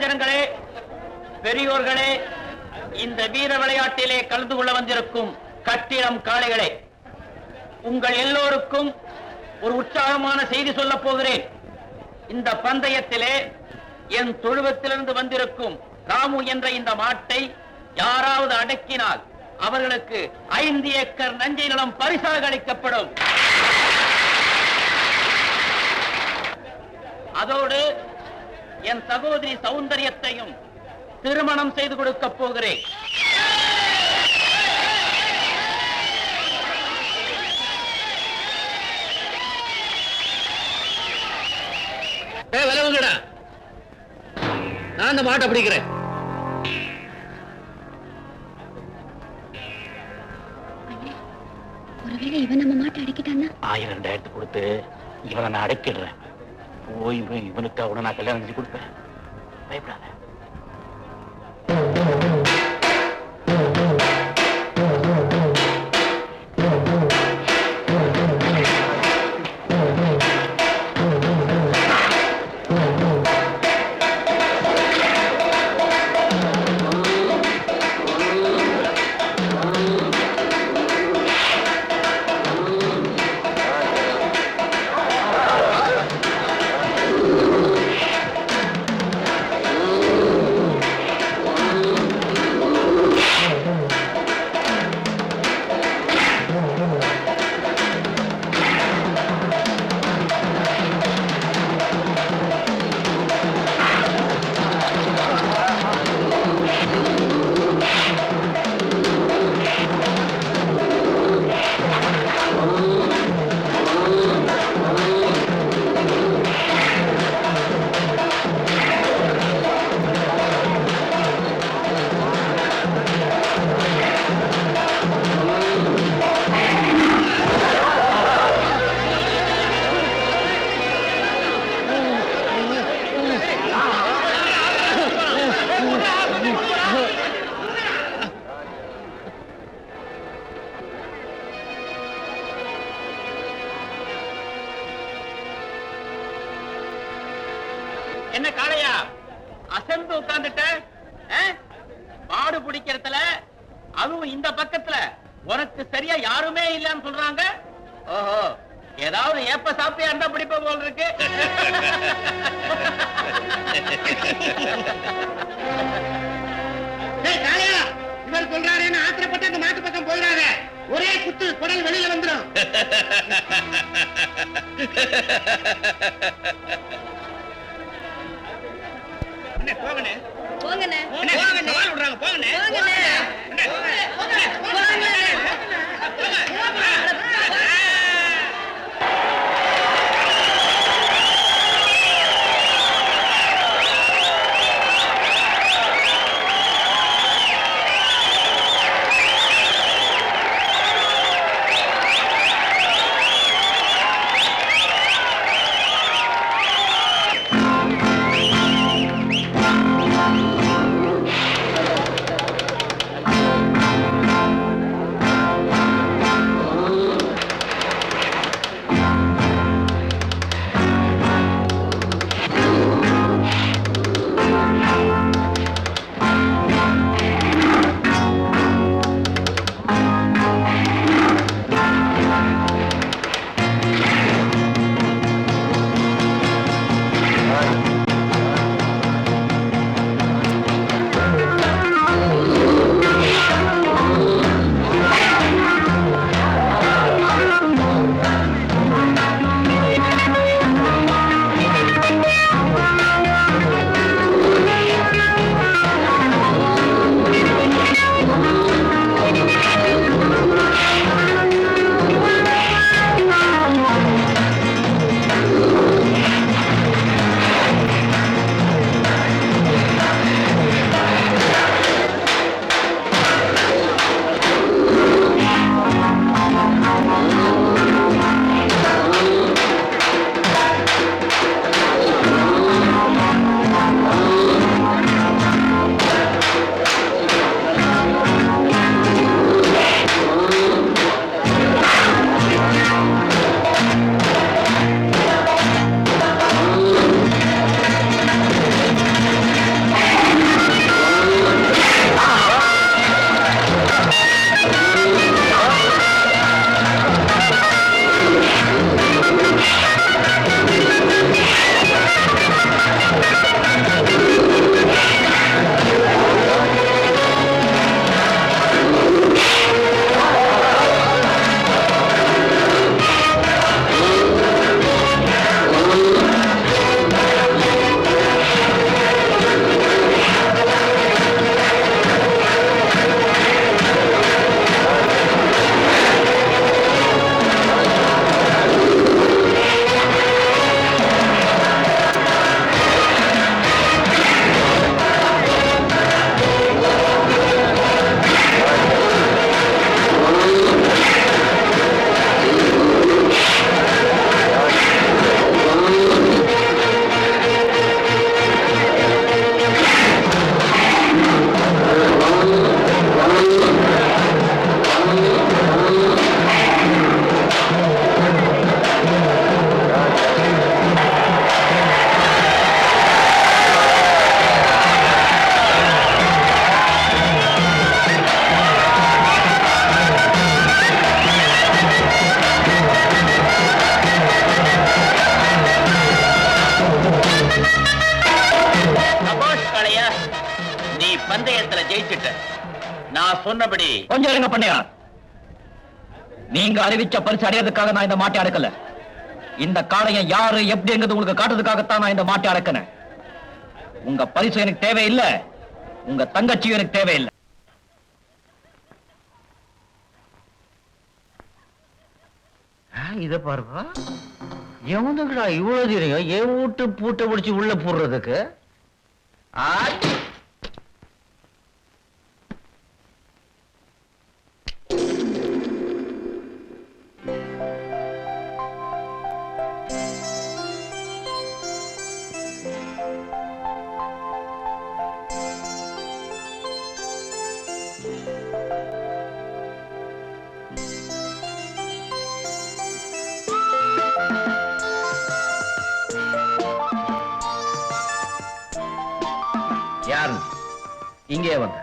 ஜனங்களே, பெரியோர்களே, இந்த வீர விளையாட்டிலே கலந்து கொள்ள வந்திருக்கும் கட்டிடம் காளைகளே, உங்கள் எல்லோருக்கும் ஒரு உற்சாகமான செய்தி சொல்ல போகிறேன். இந்த பந்தயத்திலே என் தொழுவத்திலிருந்து வந்திருக்கும் ராமு என்ற இந்த மாட்டை யாராவது அடக்கினால் அவர்களுக்கு 5 ஏக்கர் நஞ்சை நிலம் பரிசாக அளிக்கப்படும். அதோடு என் சகோதரி சௌந்தரியத்தையும் திருமணம் செய்து கொடுக்க போகிறேன். விலவுங்கடா, நான் அந்த மாட்டை பிடிக்கிறேன். ஒருவேளை இவன் நம்ம மாட்டை அடக்கிட்டான்னா 1000-2000 கொடுத்து இவனை நான் அடக்கிடுறேன். போய் இவனுக்கு அவனை நான் கல்யாணம் செஞ்சு கொடுப்பேன். பயப்படாத. என்ன காளையா அசந்து உட்கார்ந்துட்ட? மாடு பிடிக்கிறதுல அதுவும் இந்த பக்கத்துல உனக்கு சரியா யாருமே இல்லன்னு சொல்றாங்க. ஓஹோ, ஏதாவது ஏப்ப சாப்பிட்டியா இருந்தா பிடிப்ப போல் இருக்கு. காளையா, இவர் சொல்றாருன்னு ஆத்திரப்பட்டு அந்த மாட்டு பக்கம் போயிடாத. ஒரே குத்து குடல் வெளியில வந்துடும். போங்கண்ணே போங்கண்ணே போங்கண்ணே விடுறாங்க. போங்கண்ணே நான் சொன்னபடி கொஞ்சம் இருங்க பண்ணியா. நீங்க அறிவிச்ச பரிசு அடையறதுக்காக நான் இந்த மாட்டை அடக்கல. இந்த காளையை யாரு எப்படிங்கிறது உங்களுக்கு காட்டுறதுக்காகத்தான் நான் இந்த மாட்டை அடக்கினேன். உங்க பரிசு எனக்கு தேவையில்லை, உங்க தங்கச்சியும் எனக்கு தேவையில்லை. இத பாருப்பா, எவனுக்குடா இவ்வளவு தெரியும் என் வீட்டு பூட்டை பிடிச்சி உள்ள போடுறதுக்கு? யாரு இங்கே வந்த?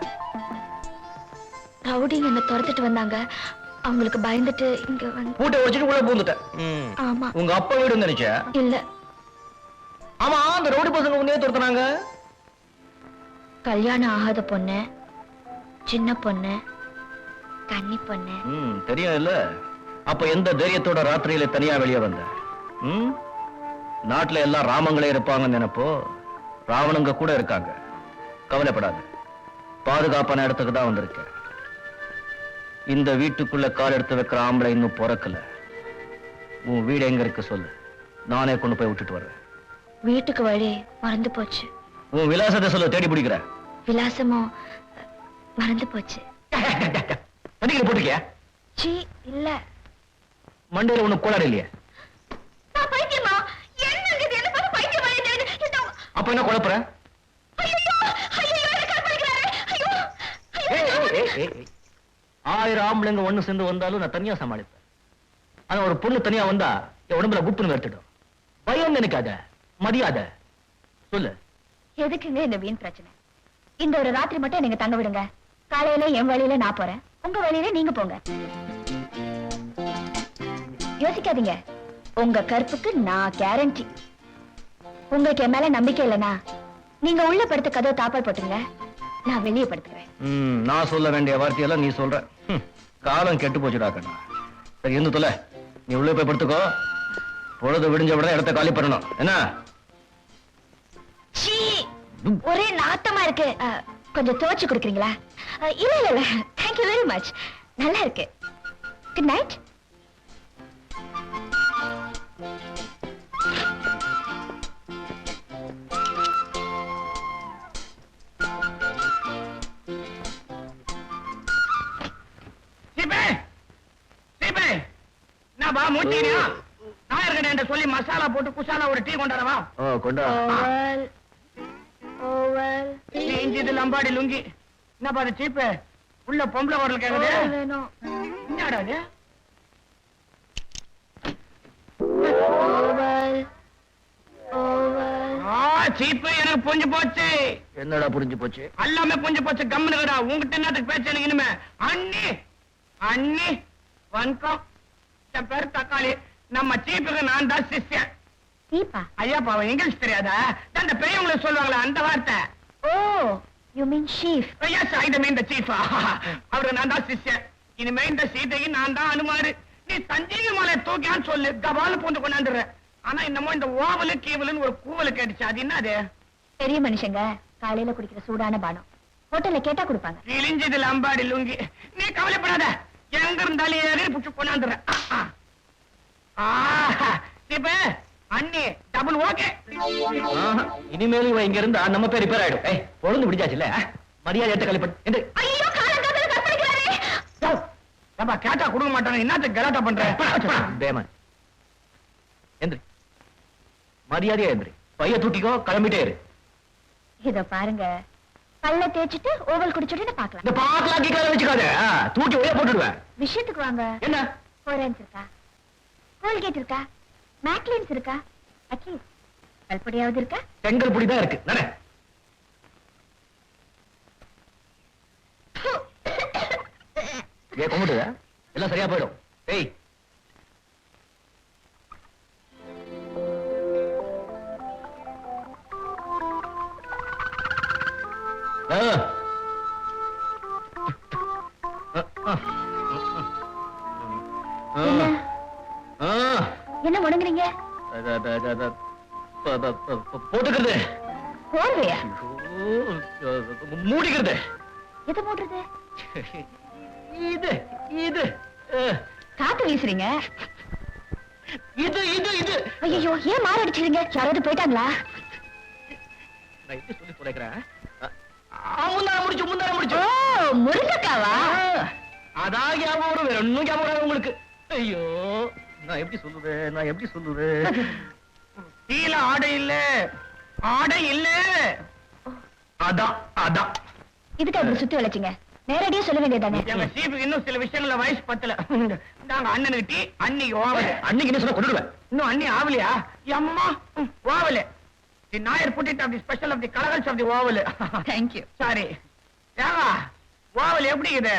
ரவுடிங்க என்ன துரத்திட்டு வந்தாங்க. அவங்களுக்கு பயந்துட்டு இங்க வந்து. பூட்டை வச்சுட்டு உள்ள பூந்துட்டேன். ஆமா. உங்க அப்பா வீடு நினைச்ச? இல்ல. ஆமா, அந்த ரவுடி பசங்க உன்னே துரத்துனாங்க. கல்யாணம் ஆகாத பொண்ணு, சின்ன பொண்ணு, கன்னி பொண்ணு. தெரியும் இல்ல? அப்ப எந்த தைரியத்தோட ராத்திரியில தனியா வெளியே வந்த? நாட்டுல எல்லாம் ராமங்களே இருப்பாங்கன்னு நினைப்போ, ராவணங்க கூட இருக்காங்க. கவலைப்படாத, பாதுகாப்பான இடத்துக்கு தான் வந்திருக்க. இந்த வீட்டுக்குள்ள கால் எடுத்து வைக்கிற ஆம்பளை இன்னும் பிறக்கல. உன் வீடு எங்க இருக்கு சொல்லு, நானே கொண்டு போய் விட்டுட்டு வர்றேன். வீட்டுக்கு வழி மறந்து போச்சு. உன் விலாசத்தை சொல்லு, தேடி பிடிக்கிற. விலாசமும் மறந்து போச்சு. போட்டுக்கியா? சீ, இல்ல. மண்டையில ஒண்ணு கோளாறு இல்லையா? அப்ப என்ன குழப்பற? ஆயிரம் ஆம்பளைங்க ஒண்ணு சேர்ந்து வந்தாலும் நான் தனியா சமாளிப்பேன். ஆனா ஒரு பொண்ணு தனியா வந்தா என் உடம்புல குப்புன்னு எடுத்துடும். பயம் நினைக்காத, மதியாத. சொல்லு. எதுக்குங்க இந்த வீண் பிரச்சனை? இந்த ஒரு ராத்திரி மட்டும் நீங்க தங்க விடுங்க. காலையில என் வழியில நான் போறேன், உங்க வழியில நீங்க போங்க. யோசிக்காதீங்க, உங்க கற்புக்கு நான் கேரண்டி. உங்களுக்கு என் மேல நம்பிக்கை இல்லைனா நீங்க உள்ள படுத்த கதவை தாப்பால் போட்டுங்க, நான் வெளியே படுத்துக்கிறேன். நான் சொல்ல வேண்டிய வார்த்தையெல்லாம் நீ சொல்ற. காலம் கெட்டு போச்சுடா கண்ணா. சரி, இருந்து தொலை. நீ உள்ள போய் படுத்துக்கோ. பொழுது விடிஞ்ச உடனே இடத்த காலி பண்ணணும். என்ன? ஒரே நாத்தமா இருக்கு. கொஞ்சம் துவைச்சு கொடுக்குறீங்களா? இல்ல இல்ல இல்ல, தேங்க்யூ வெரி மச். நல்லா இருக்கு. Good night. சொல்லி மசாலா போட்டு குசாலா ஒரு டீ கொண்டாடவா? இஞ்சி லம்பாடி லுங்கி. என்ன பாரு சீப்பு, உள்ள பொம்பளை குரல் கேக்குது. என்னடா இது? சீப்பு, எனக்கு புரிஞ்சு போச்சு. என்னடா புரிஞ்சு போச்சு? எல்லாமே புரிஞ்சு போச்சு. கம்முனுடா. உங்ககிட்ட என்னத்துக்கு பேச்சு எனக்கு இனிமே? அண்ணி அண்ணி வணக்கம். என் பேரு தக்காளி. நம்ம சீப்புக்கு நான் தான் சிஷ்யன். ஐயா பாவ இங்கிலீஷ் தெரியாதா? அந்த பெரியவங்களுக்கு சொல்லுவாங்களா அந்த வார்த்தை. Oh, you mean chief. Yes, I mean the chief. அவரு நான் தான் சிஷ்யன். இனிமே இந்த சீதைக்கு நான் தான் அனுமாரு. நீ சஞ்சீவி மலை தூக்கியான்னு சொல்லு, கபால பூந்து கொண்டாந்துடுற. ஆனா என்னமோ இந்த ஓவலு கீவலுன்னு ஒரு கூவலு கேட்டுச்சு. அது என்னது? பெரிய மனுஷங்க காலையில குடிக்கிற சூடான பானம். ஹோட்டல்ல கேட்டா கொடுப்பாங்க. இழிஞ்சது லம்பாடி லுங்கி. நீ கவலைப்படாத, எங்க இருந்தாலும் ஏறி புடிச்சு கொண்டாந்துடுற. இப்ப அண்ணி டபுள் ஓகே. இனிமேலும் இவன் இங்க இருந்தா நம்ம பேர் ரிப்பேர் ஆயிடும். பொழுது விடிஞ்சாச்சுல்ல, மரியாதை எடுத்து கழிப்பட்டு. கேட்டா கொடுக்க மாட்டாங்க. என்னத்துக்கு கலாட்டா பண்ற? எந்திரி, மரியாதையா எந்திரி. பைய தூக்கிக்கோ, கிளம்பிட்டே இரு. இத பாருங்க, பல்ல தேய்ச்சிட்டு ஓவல் குடிச்சுட்டு பாக்கலாம். இந்த பாக்கலாம் கீழே வச்சுக்காத, தூக்கி ஒரே போட்டுடுவேன். விஷயத்துக்கு வாங்க. என்ன? கோரன்ஸ் இருக்கா, கோல்கேட் இருக்கா, மேக்லின்ஸ் இருக்கா, அட்லீஸ்ட் கல்படியாவது இருக்கா? செங்கல் பொடி தான் இருக்கு. நட. கும்பிட்டு எல்லாம் சரியா போயிடும். ஏய், என்ன? ஆ, என்ன முடங்குறீங்க? போட்டுக்கிறது, போர்வையா? மூடிக்கிறது. எதை மூடுறது? இது இது காத்து வீசுறீங்க. இது இது இது ஐயோ, ஏன் மாற அடிச்சிருங்க? யாராவது போயிட்டாங்களா? நான் எப்படி சொல்லி தொலைக்கிறேன்? முன்னால முடிச்சு. ஓ, முருங்கக்காவா? அதான் ஞாபகம் வரும், வேற ஒண்ணும் ஞாபகம் வராது உங்களுக்கு. ஐயோ, நான் எப்படி சொல்லுது? கீழ ஆடை இல்ல. அதான் இதுக்கு அப்படி சுத்தி வளைச்சிங்க? நேரடியா சொல்ல வேண்டியதானே? எங்க சீப்புக்கு இன்னும் சில விஷயங்கள வயசு பத்தல. நாங்க அண்ணனுக்கு டீ, அன்னைக்கு ஓவல. அன்னைக்கு என்ன சொல்ல கொண்டுடுவேன். இன்னும் அண்ணி ஆவலையா? அம்மா ஓவல. தி Nair put it of the special of the colors of the oval. Thank you. Sorry. ஏங்க ஓவல் எப்படி இது?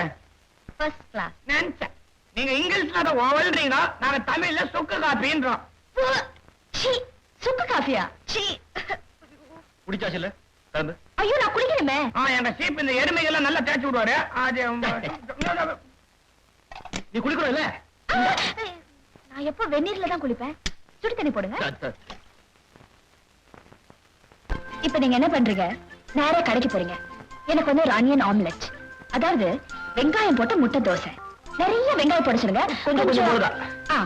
First class. நினைச்சேன். நீங்க இங்கிலீஷ்ல அத ஓவல்ன்றீங்க, நாங்க தமிழ்ல சுக்கு காப்பின்றோம். சீ, சுக்கு காஃபியா? சீ. குடிச்சாச்சு இல்ல கலந்து? ஐயோ, நான் குடிக்கணுமே. எங்க சீப் இந்த எருமைகள் எல்லாம் நல்லா தேய்ச்சி விடுவாரு. அது நீ குளிக்கணும் இல்ல? நான் எப்போ வெந்நீர்ல தான் குளிப்பேன். சுடு தண்ணி போடுங்க. இப்ப நீங்க என்ன பண்றீங்க? நேரா கடைக்கு போறீங்க. எனக்கு வந்து ஒரு ஆனியன் ஆம்லெட், அதாவது வெங்காயம் போட்டு முட்டை தோசை. நிறைய வெங்காயம் போட சொல்லுங்க. கொஞ்சம் போடுதா?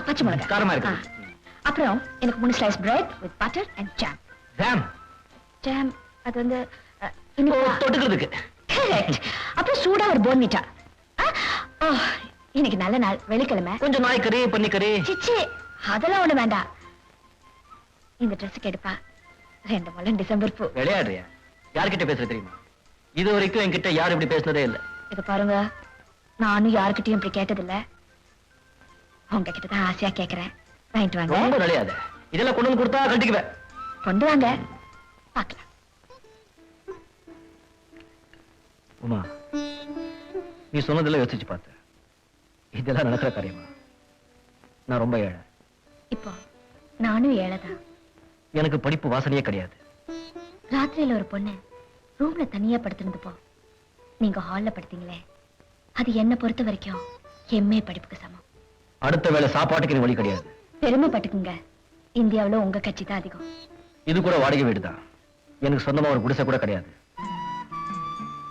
பச்சை மிளகாய் காரமா இருக்கு. அப்புறம் எனக்கு 3 slice bread with butter and jam. Jam அது வந்து தொட்டுக்கிறதுக்கு. கரெக்ட். அப்புறம் சூடா ஒரு போன்விட்டா. இன்னைக்கு நல்ல நாள், வெள்ளிக்கிழமை. கொஞ்சம் நாய்க்கறி, பன்னிக்கறி. சிச்சி, அதெல்லாம் ஒண்ணு வேண்டாம். இந்த ட்ரெஸ்ஸுக்கு எடுப்பா 2 முழம் டிசம்பர் பூ. விளையாடுறியா? யார்கிட்ட பேசுற தெரியுமா? இது வரைக்கும் என்கிட்ட யாரும் இப்படி பேசினதே இல்ல. இது பாருங்க, நானும் யாருக்கிட்டையும் இப்படி கேட்டதில்ல. உங்ககிட்ட தான் ஆசையா கேக்குறேன். வாங்கிட்டு வாங்க. ரொம்ப விளையாத. இதெல்லாம் கொண்டு வந்து கொடுத்தா கட்டிக்குவேன். கொண்டு வாங்க, பாக்கலாம். உமா, நீ சொன்னதெல்லாம் யோசிச்சு பார்த்த. இதெல்லாம் நடக்கிற காரியமா? நான் ரொம்ப ஏழை. இப்போ நானும் ஏழைதான். எனக்கு படிப்பு வாசனையே கிடையாது. ராத்திரியில ஒரு பொண்ணு ரூம்ல தனியா படுத்தினது போ, நீங்க ஹால்ல படுத்தீங்களே, அது என்ன பொறுத்த வரைக்கும் எம்ஏ படிப்புக்கு சமம். அடுத்த வேளை சாப்பாட்டுக்கு எனக்கு வழி கிடையாது. பெருமைப்பட்டுக்குங்க, இந்தியாவுல உங்க கட்சி தான் அதிகம். இது கூட வாடகை வீடுதான். எனக்கு சொந்தமா ஒரு குடிசை கூட கிடையாது.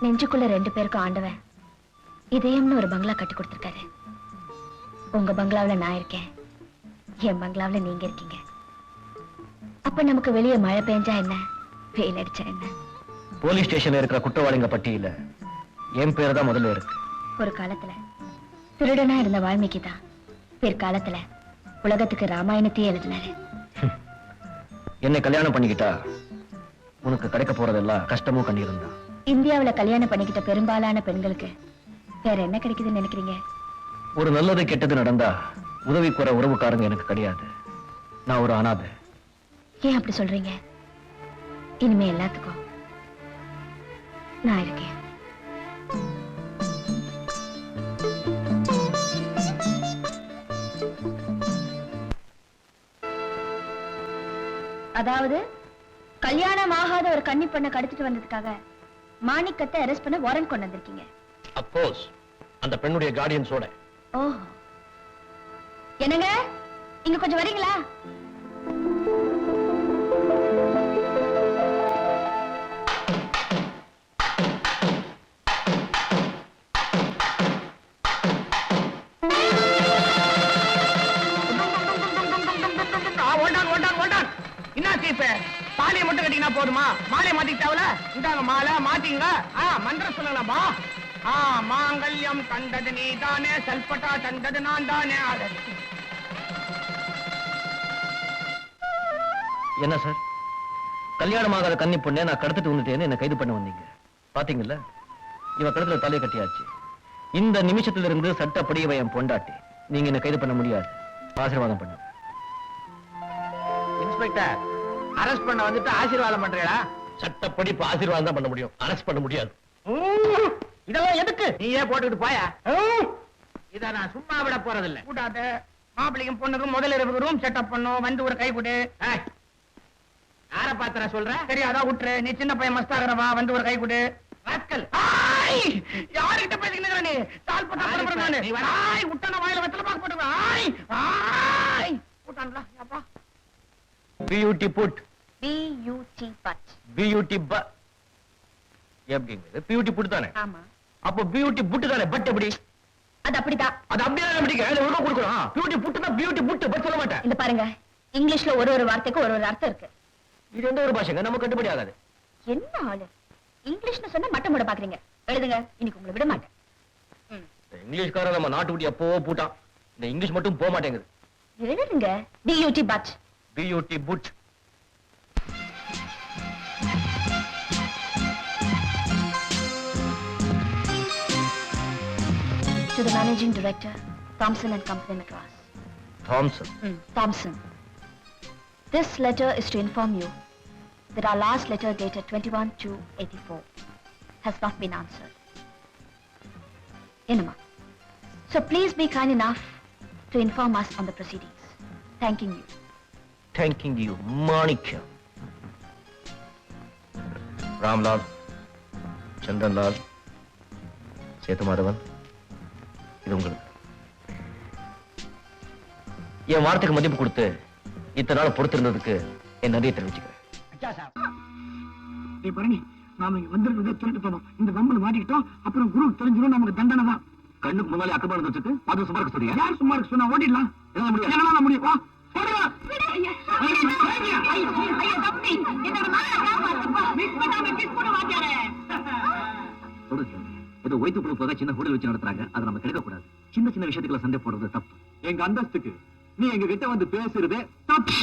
நெஞ்சுக்குள்ள 2 பேருக்கும் ஆண்டவன் இதயம்னு ஒரு பங்களா கட்டி கொடுத்திருக்காரு. உங்க பங்களாவுல நான் இருக்கேன், என் பங்களாவுல நீங்க இருக்கீங்க. அப்ப நமக்கு வெளியே மழை பெஞ்சா என்ன, வெயில் அடிச்சா என்ன? போலீஸ் ஸ்டேஷன்ல இருக்கிற குற்றவாளிங்க பட்டியல என் பேர் தான் முதல்ல இருக்கு. ஒரு காலத்துல திருடனா இருந்த வால்மீகி தான் பிற்காலத்துல உலகத்துக்கு ராமாயணத்தையே எழுதினாரு. என்னை கல்யாணம் பண்ணிக்கிட்டா உனக்கு கிடைக்க போறதெல்லாம் கஷ்டமும் கண்ணீரும் தான். இந்தியாவுல கல்யாணம் பண்ணிக்கிட்ட பெரும்பாலான பெண்களுக்கு வேற என்ன கிடைக்குதுன்னு நினைக்கிறீங்க? ஒரு நல்லது கெட்டது நடந்தா உதவி கூற உறவுக்காரங்க எனக்கு கிடையாது. நான் ஒரு அனாதை. ஏன் அப்படி சொல்றீங்க? இனிமே எல்லாத்துக்கும் நான் இருக்கேன். அதாவது கல்யாணம் ஆகாத ஒரு கன்னி பொண்ணை கடத்திட்டு வந்ததுக்காக மாணிக்கத்தை அரெஸ்ட் பண்ண வாரண்ட் கொண்டு வந்திருக்கீங்க. அப்கோர்ஸ், அந்த பெண்ணுடைய கார்டியன்ஸோட. ஓஹோ, என்னங்க இங்க கொஞ்சம் வரீங்களா? பாலியை மட்டும் கட்டினா போதுமா? மாலையை மாத்திக்கிட்டாவல, இந்தாங்க மாலை மாத்திங்க. மந்திரம் சொல்லலாமா? மாங்கல்யம் தந்தது நீ தானே, சல்பட்டா தந்தது நான் தானே. என்ன சார், கல்யாணமாகாத கன்னி பொண்ணே நான் கடத்திட்டு வந்துட்டேன்னு என்ன கைது பண்ண வந்தீங்க. பாத்தீங்கல்ல, இவ கழுத்துல தலையை கட்டியாச்சு. இந்த நிமிஷத்திலிருந்து சட்டப்படி இவ என் பொண்டாட்டி. நீங்க என்ன கைது பண்ண முடியாது. ஆசீர்வாதம் பண்ணுங்க. இன்ஸ்பெக்டர், அரெஸ்ட் பண்ண வந்துட்டு ஆசீர்வாதம் பண்றீங்களா? சட்டப்படி ஆசீர்வாதம் தான் பண்ண முடியும், அரெஸ்ட் பண்ண முடியாது. இதெல்லாம் எதுக்கு? நீயே போட்டுக்கிட்டு போயா. இத நான் சும்மா விட போறதில்லை. கூட்டாது. மாப்பிள்ளைக்கும் பொண்ணுக்கும் முதல்ல இருக்கு ரூம் செட்டப் பண்ணும். வந்து ஒரு கை கொடு. யார பாத்திர சொல்ற? தெரியாதா? விட்டுரு. நீ சின்ன பையன் மஸ்தாகிறவா. வந்து ஒரு கை கொடு. ராஸ்கல். யார்கிட்ட பேசிக்கிட்டு நீ? தால் பட்டா பரபர நானு. விட்டன வாயில வெத்தல பாக்க போடுவா. Beauty put B-U-T but. Beauty எப்படிங்க பியூட்டி புட் தானே? ஆமா. அப்போ பியூட்டி புட் தானே, பட் எப்படி? அது அப்படிதான். அது அப்படியே முடிக்க அதுல ஒழுங்கா கொடுக்கணும். பியூட்டி புட் தான் பியூட்டி புட், பட் சொல்ல மாட்டேன். இந்த பாருங்க, இங்கிலீஷ்ல ஒரு வார்த்தைக்கு ஒரு அர்த்தம் இருக்கு. இது எந்த ஒரு பாஷைங்க, நம்ம கட்டுப்படி ஆகாது. என்ன ஆளு, இங்கிலீஷ்னு சொன்னா மட்டம் போட பாக்குறீங்க. எழுதுங்க, இன்னைக்கு உங்களை விட மாட்டேன். இங்கிலீஷ்காரன் நம்ம நாட்டுக்குடி எப்போ பூட்டான், இந்த இங்கிலீஷ் மட்டும் போக மாட்டேங்குது. எழுதுங்க, B-U-T but. Beauty put. To the managing director, Thompson and Company Madras. Thomson. Thompson. This letter is to inform you that our last letter dated 21/2/84 has not been answered. Enema. So please be kind enough to inform us on the proceedings. Thanking you. Thanking you, மாணிக்கம். ராம்லால், சந்திரன்லால், சேதுமாதவன், இது உங்களுக்கு. என் வார்த்தைக்கு மதிப்பு கொடுத்து இத்தனை நாள் பொறுத்திருந்ததுக்கு என் நன்றியை தெரிவிச்சுக்கிறேன். பரணி, நாம இங்க வந்திருக்கிறதே திருட்டு போனோம். இந்த பம்புல மாட்டிக்கிட்டோம், அப்புறம் குரு தெரிஞ்சிடும், நமக்கு தண்டனை தான். கண்ணுக்கு முன்னாலே அக்கபாடு வச்சுட்டு அது சும்மா இருக்க சொல்றியா? யார் சும்மா இருக்கு சொன்னா ஓடிடலாம். என்ன முடியாது? என்ன முடியும்? வா, ஓடிடலாம். ஏதோ வைத்து கொடுப்பதாக சின்ன ஹோட்டல் வச்சு நடத்துறாங்க, அதை நம்ம கெடுக்க கூடாது. சின்ன சின்ன விஷயத்துக்குள்ள சண்டை போடுறது தப்பு. எங்க அந்தஸ்துக்கு நீ எங்க கிட்ட வந்து பேசுறதே தப்பு.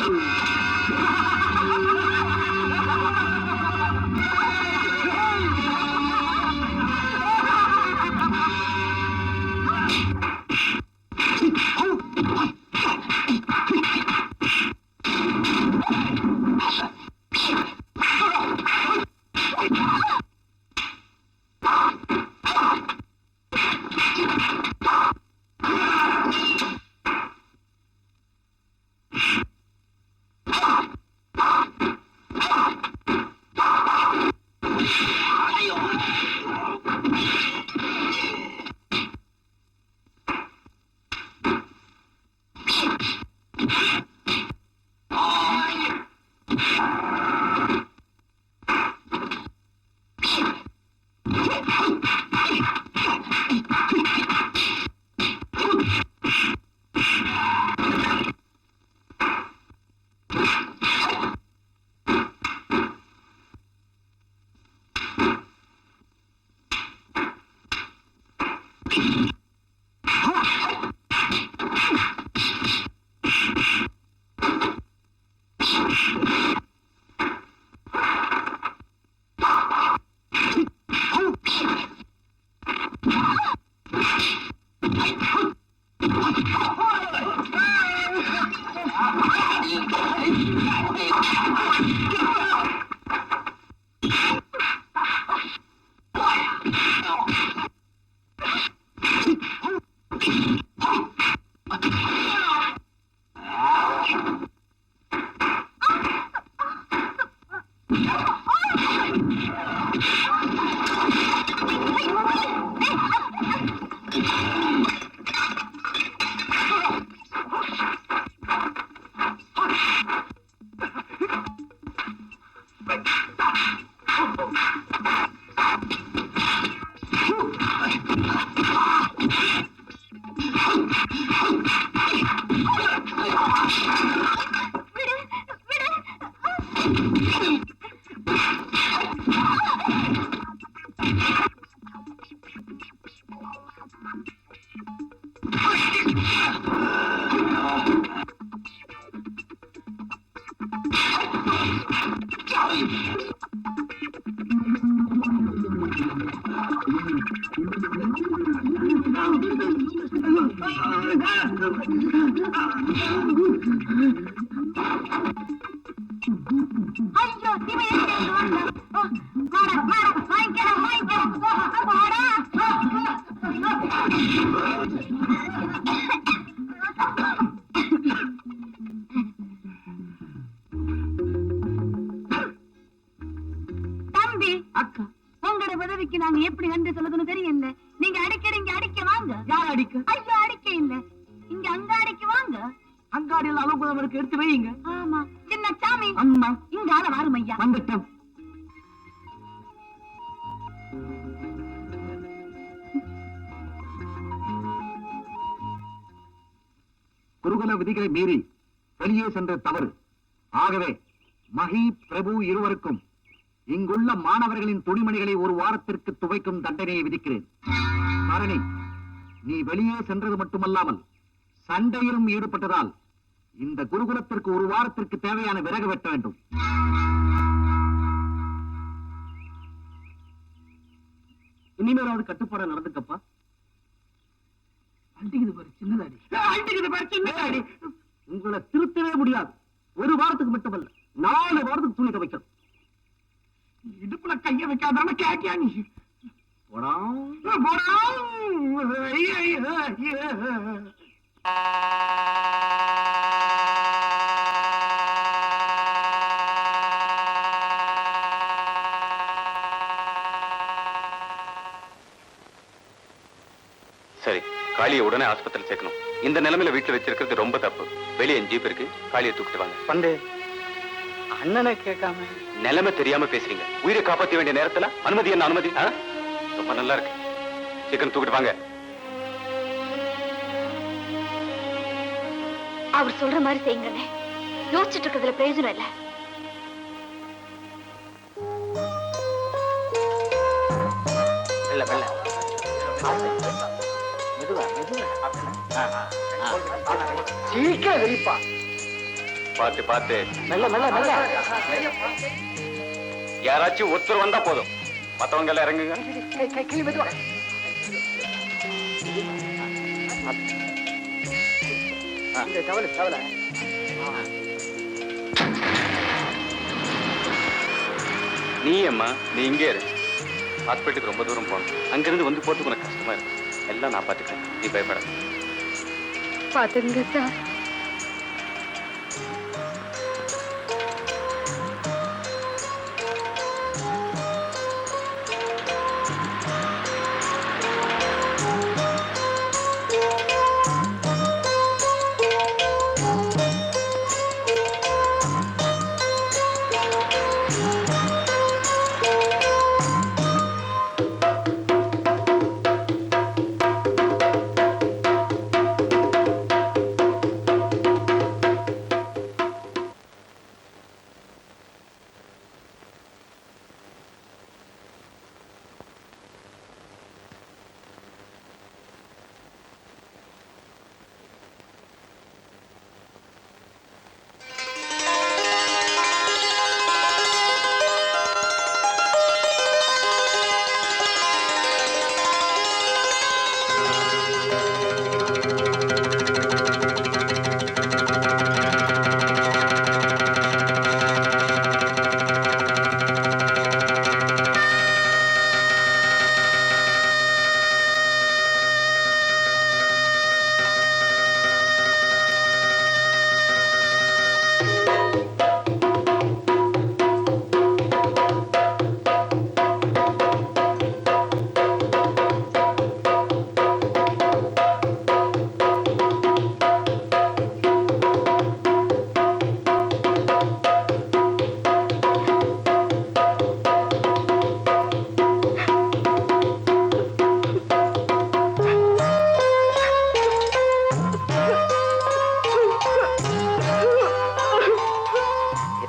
தம்பி, அக்கா, உங்களோட உதவிக்கு நாங்க எப்படி நன்றி சொல்லுதுன்னு தெரியல. நீங்க அடிக்கடி இங்க அடிக்க வாங்க. யார் அடிக்க? ஐயோ, அடிக்க இல்ல, இங்க அங்க அடிக்க வாங்க. அங்காடியில் அளவு இருக்கு, எடுத்து வையுங்க. ஆமா, சின்ன சாமி அம்மா இங்க ஆள வாரும் ஐயா. வந்துட்டோம். குருகுல விதிகளை மீறி வெளியே சென்ற தவறு. ஆகவே மகி பிரபு இருவருக்கும் இங்குள்ள மாணவர்களின் துணிமணிகளை ஒரு வாரத்திற்கு துவைக்கும் தண்டனையை விதிக்கிறேன். பரணி, நீ வெளியே சென்றது மட்டுமல்லாமல் சண்டையிலும் ஈடுபட்டதால் இந்த குருகுலத்திற்கு ஒரு வாரத்திற்கு தேவையான விறகு வெட்ட வேண்டும். இனிமேலாவது கட்டுப்பாடா நடந்துக்கப்பா. அடிக்குது பாரு சின்னதாடி, அடிக்குது பாரு சின்னதாடி. உங்களை திருத்தவே முடியாது. ஒரு வாரத்துக்கு மட்டுமல்ல, 4 வாரத்துக்கு துணி துவைக்கணும். இடுப்புல கைய வைக்காதான கேட்டியா நீ? போடா போடா. சரி, காளியை உடனே ஆஸ்பத்திரி சேர்க்கணும். இந்த நிலைமையில வீட்டுல வச்சிருக்கிறது ரொம்ப தப்பு. வெளியே ஜீப் இருக்கு, காளியை தூக்கிட்டு வாங்க. பண்டே அண்ணனை கேட்காம நிலைமை தெரியாம பேசுறீங்க. உயிரை காப்பாற்ற வேண்டிய நேரத்துல அனுமதி என்ன அனுமதி? ரொம்ப நல்லா இருக்கு. சீக்கிரம் தூக்கிட்டு வாங்க. அவர் சொல்ற மாதிரி செய்யுங்கண்ணே. யோசிச்சுட்டு இருக்கிறதுல பிரயோஜனம் இல்ல. மெல்ல மெல்ல மெதுவா மெதுவா. சீக்கிரம் வெளிப்பா. பார்த்து பார்த்து. மெல்ல மெல்ல மெல்ல. யாராச்சும் ஒருத்தர் வந்தா போதும், மத்தவங்க எல்லாம் இறங்குங்க. கீழே மெதுவா. கவலை கவலை. நீ அம்மா, நீ இங்கே இரு. ஹாஸ்பிட்டலுக்கு ரொம்ப தூரம் போகணும். அங்கிருந்து வந்து போறதுக்கு உனக்கு கஷ்டமா இருக்கு. எல்லாம் நான் பாத்துக்கிறேன், நீ பயப்பட. பாத்துங்க சார்.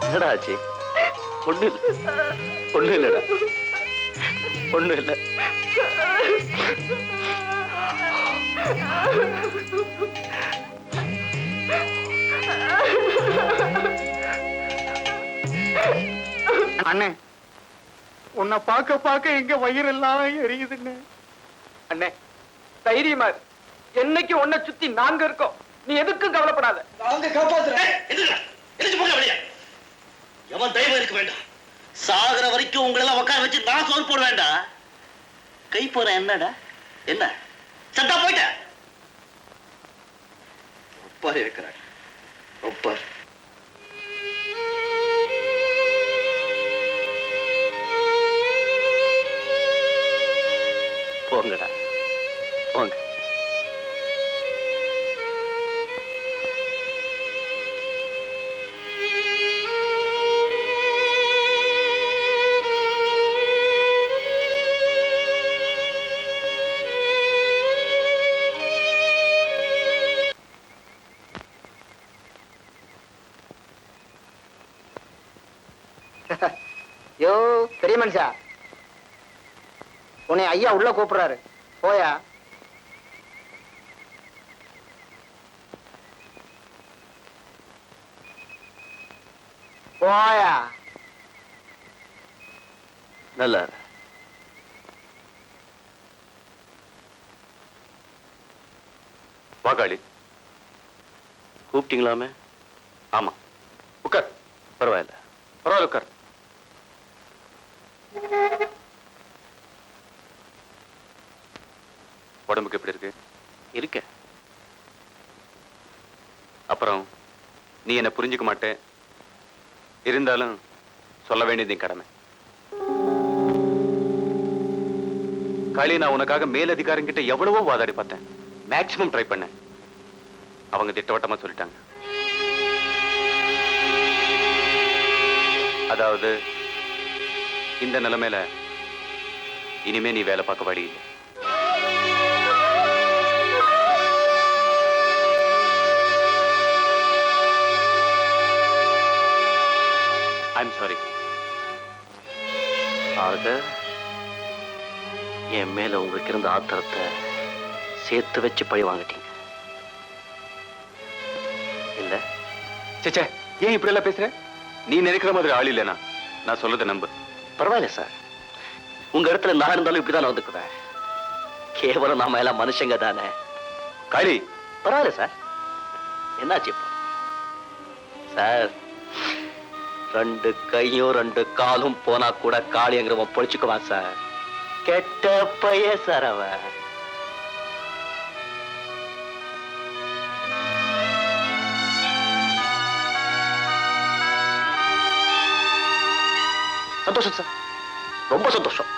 என்னடா ஆச்சு? ஒண்ணு ஒண்ணு இல்லடா, ஒண்ணு இல்ல. அண்ணே, உன்னை பார்க்க பார்க்க எங்க வயிறெல்லாம் எரியுதுன்னு. அண்ணே தைரியமா இரு. என்னைக்கு உன்னை சுத்தி நாங்க இருக்கோம். நீ எதுக்கும் கவலைப்படாத. நாங்க காப்பாத்துறேன். எவன் தெய்வம் இருக்க வேண்டாம். சாகர வரைக்கும் உங்களை எல்லாம் உட்கார வச்சு நான் சோறு போட வேண்டாம். கை போற என்னடா? என்ன சட்டா போயிட்ட? ஒப்பாரி இருக்கிறார். ஒப்பார் போங்கடா, போங்க. யோ பெரிய மனுஷா, உன்னை ஐயா உள்ள கூப்பிடுறாரு, போயா. போயா. நல்லா வாக்காளி கூப்பிட்டீங்களாமே? ஆமா, உட்கார். பரவாயில்ல பரவாயில்ல, உட்கார். உடம்புக்கு எப்படி இருக்கு? இருக்க. அப்புறம் நீ என்ன புரிஞ்சுக்க மாட்டே, இருந்தாலும் சொல்ல வேண்டியது என் கடமை. காளி, நான் உனக்காக மேலதிகாரிகிட்ட எவ்வளவோ வாதாடி பார்த்தேன், மேக்சிமம் ட்ரை பண்ணேன். அவங்க திட்டவட்டமா சொல்லிட்டாங்க. அதாவது இந்த நிலைமையில இனிமே நீ வேலை பார்க்க வழி இல்லை. I'm sorry. ஆக என் மேல உங்களுக்கு இருந்த ஆத்திரத்தை சேர்த்து வச்சு பழி வாங்கிட்டீங்க இல்ல? சேச்சே, ஏன் இப்படி எல்லாம் பேசுற? நீ நினைக்கிற மாதிரி ஆள் இல்லைனா நான் சொல்றதை நம்பு. பரவாயில்ல சார், உங்க இடத்துல நான் இருந்தாலும் இப்படிதான் நடந்துக்குவேன். கேவலம் நாம எல்லாம் மனுஷங்க தானே. காளி, பரவாயில்ல சார். என்னாச்சு இப்போ? சார், 2 கையும் 2 காலும் போனா கூட காளிங்கிறவன் பொழிச்சுக்குவான் சார். கெட்ட பைய சார் அவன். சந்தோஷம் சார், ரொம்ப சந்தோஷம்.